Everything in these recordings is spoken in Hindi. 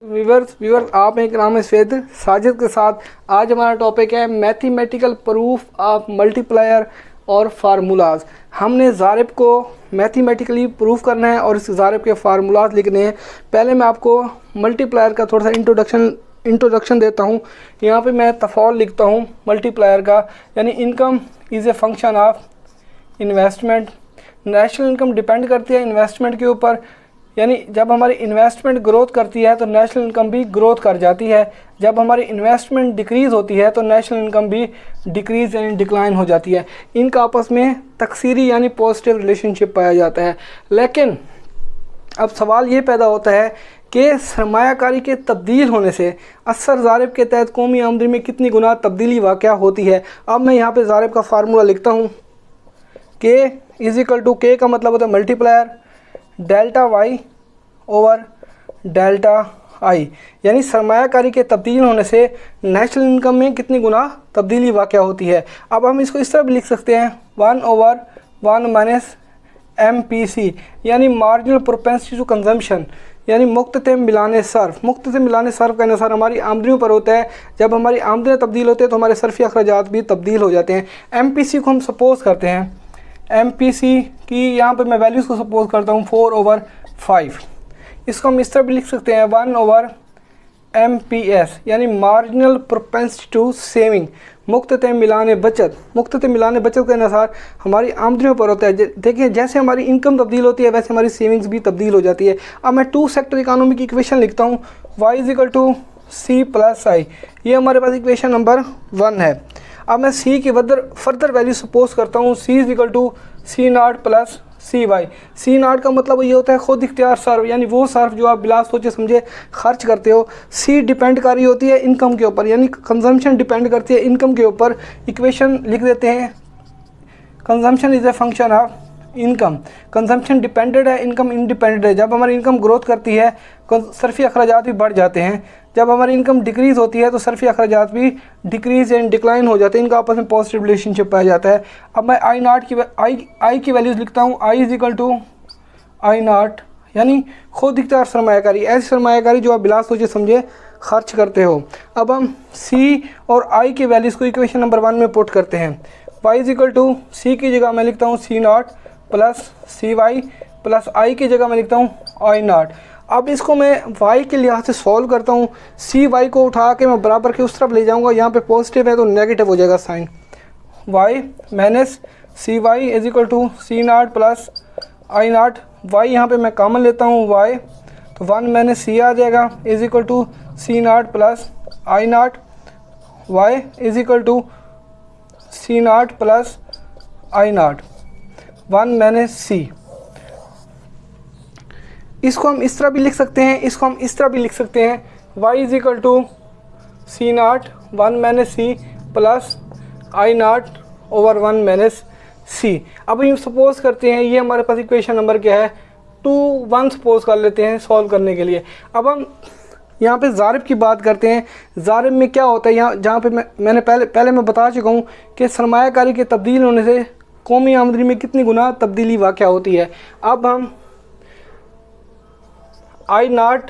व्यूवर्स आप एक नाम है स्वेद साजिद के साथ। आज हमारा टॉपिक है मैथमेटिकल प्रूफ ऑफ मल्टीप्लायर और फार्मूलाज। हमने ज़ारिब को मैथमेटिकली प्रूफ करना है और इस ज़ारिब के फार्मूलाज लिखने हैं। पहले मैं आपको मल्टीप्लायर का थोड़ा सा इंट्रोडक्शन देता हूँ। यहाँ पे मैं तफाउल लिखता हूँ मल्टीप्लायर का, यानी income is a function of investment. National income depend करती है इन्वेस्टमेंट के ऊपर, यानी जब हमारी इन्वेस्टमेंट ग्रोथ करती है तो नेशनल इनकम भी ग्रोथ कर जाती है। जब हमारी इन्वेस्टमेंट डिक्रीज़ होती है तो नेशनल इनकम भी डिक्रीज़ यानी डिक्लाइन हो जाती है। इनका आपस में तकसीरी यानी पॉजिटिव रिलेशनशिप पाया जाता है। लेकिन अब सवाल ये पैदा होता है कि सरमायाकारी के तब्दील होने से असर ज़ारिब के तहत कौमी आमदनी में कितनी गुना तब्दीली वाक़या होती है। अब मैं यहाँ पर ज़ारिब का फार्मूला लिखता हूँ। के इज़ इक्वल टू, के का मतलब होता है multiplier delta Y over delta I, यानी सरमायाकारी के तब्दील होने से नेशनल इनकम में कितनी गुना तब्दीली वाक़या होती है। अब हम इसको इस तरह भी लिख सकते हैं 1/1 माइनस MPC, यानी मार्जिनल प्रोपेंसिटी टू कंजम्पशन, यानी मुख्तते मिलाने सर्फ। मुख्तते मिलाने सर्फ का इन्हसार हमारी आमदनियों पर होता है। जब हमारी आमदनियाँ तब्दील होती है तो हमारे सर्फी अखराजात भी तब्दील हो जाते हैं। MPC को हम सपोज़ करते हैं, MPC की यहाँ पे मैं वैल्यूज़ को सपोज करता हूँ 4/5। इसको हम इस तरह भी लिख सकते हैं 1/MPS, यानी मार्जिनल प्रोपेंसिटी टू सेविंग, मुख्तते मिलाने बचत। मुख्तते मिलाने बचत के अनुसार हमारी आमदनियों पर होता है। देखिए जैसे हमारी इनकम तब्दील होती है वैसे हमारी सेविंग्स भी तब्दील हो जाती है। अब मैं 2 सेक्टर इकानमी की इक्वेशन लिखता हूँ, y = C + I। ये हमारे पास इक्वेशन नंबर 1 है। अब मैं C की फर्दर वैल्यू सपोज करता हूँ, C = C0 + CY। C0 का मतलब ये होता है खुद इख्तियार सर्फ, यानी वो सर्फ जो आप बिला सोचे समझे खर्च करते हो। C डिपेंड कर रही होती है इनकम के ऊपर, यानी कंजम्पशन डिपेंड करती है इनकम के ऊपर। इक्वेशन लिख देते हैं, consumption is a function of income. Consumption dependent है, इनकम इंडिपेंडेंट है। जब हमारी इनकम ग्रोथ करती है सर्फी अखराजात भी बढ़ जाते हैं। जब हमारी इनकम डिक्रीज़ होती है तो सर्फी अखराजात भी डिक्रीज़ एंड डिक्लाइन हो जाते हैं। इनका आपस में पॉजिटिव रिलेशनशिप पाया जाता है। अब मैं आई की वैल्यूज़ लिखता हूँ, I = I0, यानी खुद इख्तियार सरमायाकारी, ऐसी सरमायाकारी जो आप बिला सोचे समझे खर्च करते हो। अब हम C और I की वैल्यूज़ को इक्वेशन नंबर 1 में पुट करते हैं। y = C की जगह मैं लिखता हूँ C0 + CY + I की जगह मैं लिखता हूँ I0। अब इसको मैं y के लिहाज से सॉल्व करता हूँ। CY को उठा के मैं बराबर के उस तरफ ले जाऊँगा, यहाँ पे पॉजिटिव है तो नेगेटिव हो जाएगा sign. y minus CY = C0 + I0। y यहाँ पे मैं कॉमन लेता हूँ y, तो 1 - C आ जाएगा = C0 + I0। y = C0 + I0, 1 - C। इसको हम इस तरह भी लिख सकते हैं, इसको हम इस तरह भी लिख सकते हैं, y = C0 1 - C + I0 over 1 - C। अब हम सपोज़ करते हैं, ये हमारे पास इक्वेशन नंबर क्या है 2 1 सपोज़ कर लेते हैं सॉल्व करने के लिए। अब हम यहाँ पे ज़ारिब की बात करते हैं। ज़ारिब में क्या होता है, यहाँ जहाँ पे मैंने पहले मैं बता चुका हूँ कि सरमायाकारी के तब्दील होने से कौमी आमदनी में कितनी गुना तब्दीली वाक़या होती है। अब हम I0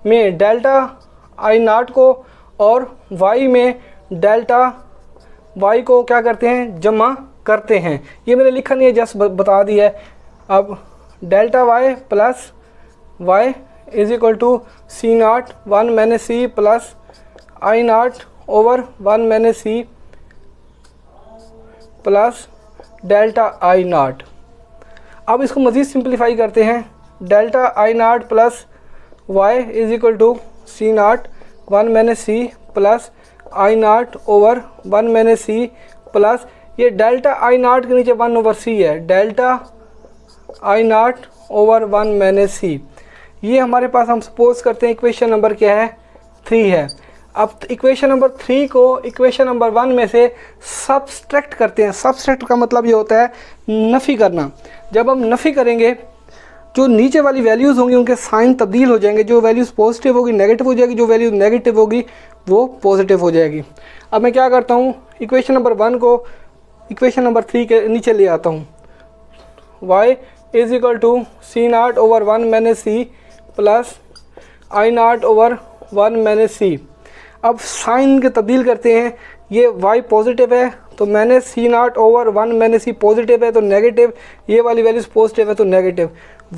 में डेल्टा I0 को और y में डेल्टा y को क्या करते हैं, जमा करते हैं। ये मैंने लिखा नहीं है, जस्ट बता दिया है। अब delta y + y = C0 1 - C + I0 over 1 - C + delta I0। अब इसको मज़ीद सिंप्लीफाई करते हैं, delta I0 + y = C0 1 - C + I0 over 1 - C plus ये डेल्टा I0 के नीचे 1/C है, डेल्टा I0 ओवर 1 - C। ये हमारे पास हम सपोज करते हैं इक्वेशन नंबर क्या है 3 है। अब इक्वेशन नंबर 3 को इक्वेशन नंबर 1 में से सब्सट्रैक्ट करते हैं। सब्सट्रैक्ट का मतलब ये होता है नफ़ी करना। जब हम नफ़ी करेंगे जो नीचे वाली वैल्यूज़ होंगी उनके साइन तब्दील हो जाएंगे। जो वैल्यूज़ पॉजिटिव होगी नेगेटिव हो जाएगी, जो वैल्यू नेगेटिव होगी वो पॉजिटिव हो जाएगी। अब मैं क्या करता हूँ, इक्वेशन नंबर 1 को इक्वेशन नंबर 3 के नीचे ले आता हूँ। y = C0 over 1 - C + I nought over 1 minus C. अब साइन के तब्दील करते हैं, ये y पॉजिटिव है तो minus C not over 1 minus C positive है तो नेगेटिव, ये वाली वैल्यूज़ पॉजिटिव है तो नेगेटिव।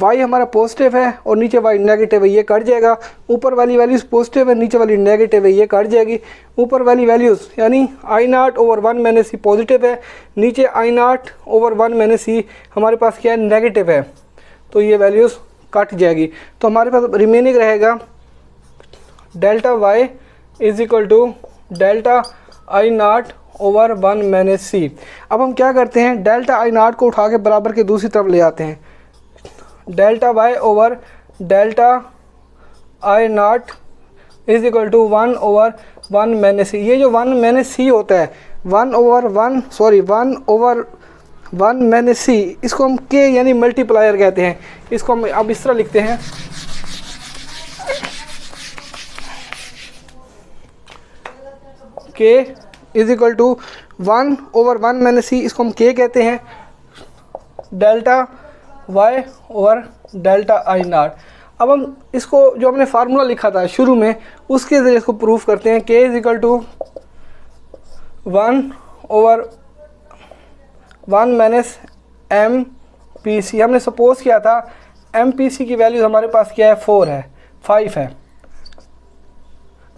y हमारा पॉजिटिव है और नीचे y नेगेटिव है, ये कट जाएगा। ऊपर वाली वैल्यूज़ पॉजिटिव है, नीचे वाली नेगेटिव है, ये कट जाएगी। ऊपर वाली वैल्यूज़ यानी I nought over 1 minus C positive है, नीचे I nought over 1 minus C हमारे पास क्या है, नेगेटिव है, तो ये वैल्यूज़ कट जाएगी। तो हमारे पास रिमेनिंग रहेगा delta y is equal to delta I nought over 1 minus C. अब हम क्या करते हैं, डेल्टा आई नॉट को उठा के बराबर के दूसरी तरफ ले आते हैं। Delta y over delta I nought is equal to 1 over 1 minus C. ये जो 1 माइनस सी होता है 1 ओवर 1 माइनस सी, इसको हम k यानी मल्टीप्लायर कहते हैं। इसको हम अब इस तरह लिखते हैं k is equal to 1 over 1 minus C, इसको हम k कहते हैं, delta y over delta I nought. अब हम इसको जो हमने फार्मूला लिखा था शुरू में उसके ज़रिए इसको प्रूफ करते हैं। k is equal to 1 over 1 minus M P C. हमने सपोज किया था एम पी सी की वैल्यू हमारे पास क्या है, 4 है, 5 है।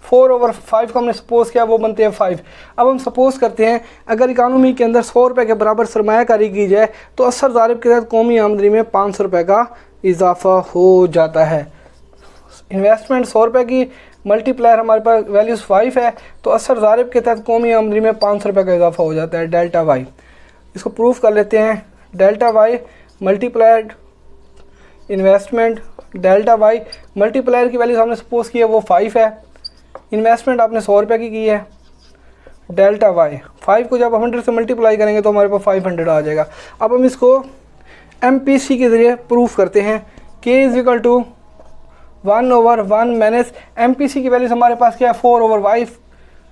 4 ओवर 5 को हमने सपोज किया, वो बनते हैं 5। अब हम सपोज करते हैं अगर इकानमी के अंदर 100 रुपये के बराबर सरमायाकारी की जाए तो असर ज़ारिब के तहत कौमी आमदनी में 500 रुपये का इजाफा हो जाता है। इन्वेस्टमेंट 100 रुपये की, मल्टीप्लायर हमारे पास वैल्यूज़ 5 है, तो असर ज़ारिब के तहत कौमी आमदनी में 500 रुपये का इजाफा हो जाता है, डेल्टा वाई। इसको प्रूफ कर लेते हैं, delta Y multiplied investment, delta Y multiplier की वैल्यूज़ हमने सपोज की है वो 5 है, इन्वेस्टमेंट आपने 100 रुपये की है, डेल्टा वाई 5 को जब 100 से मल्टीप्लाई करेंगे तो हमारे पास 500 आ जाएगा। अब हम इसको एम पी सी के ज़रिए प्रूफ करते हैं। K is equal to 1 over 1 minus M P C की वैल्यूज़ हमारे पास क्या है, 4 ओवर 5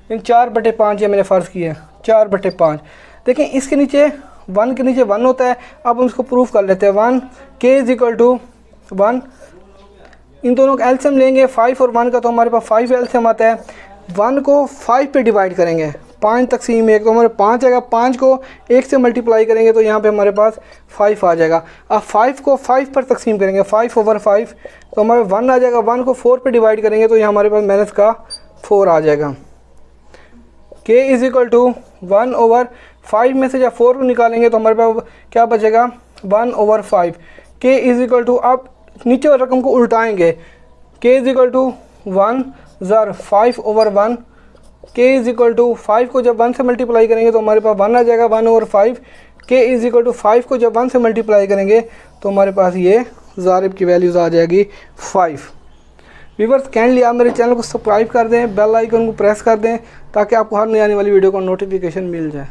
इन 4/5 ये मैंने फ़र्ज़ किया है 4/5। देखें इसके नीचे 1 के नीचे 1 होता है। अब हम इसको प्रूफ कर लेते हैं 1 के इज़ इक्वल टू 1, इन दोनों का एलसीएम लेंगे 5 और 1 का, तो हमारे पास 5 एलसीएम आता है। 1 को 5 पे डिवाइड करेंगे, 5 तकसीम 1 तो हमारे 5 आएगा, 5 को 1 से मल्टीप्लाई करेंगे तो यहाँ पे हमारे पास 5 आ जाएगा। अब 5 को 5 पर तकसीम करेंगे 5 ओवर 5 तो हमारे 1 आ जाएगा। 1 को 4 पे डिवाइड करेंगे तो यहाँ हमारे पास माइनस का 4 आ जाएगा। k is equal to 1 over 5 में से जब 4 को निकालेंगे तो हमारे पास क्या बचेगा, 1 over 5। k is equal to, आप नीचे वाली रकम को उल्टाएंगे, k इज़ इक्वल टू 1 ज़र 5 over 1, k is equal to 5 को जब 1 से मल्टीप्लाई करेंगे तो हमारे पास 1 आ जाएगा 1 over 5। k is equal to 5 को जब 1 से मल्टीप्लाई करेंगे तो हमारे पास ये ज़ारिब की वैल्यूज़ आ जाएगी 5। व्यूअर्स काइंडली आप मेरे चैनल को सब्सक्राइब कर दें, बेल आइकन को प्रेस कर दें ताकि आपको हर नई आने वाली वीडियो का नोटिफिकेशन मिल जाए।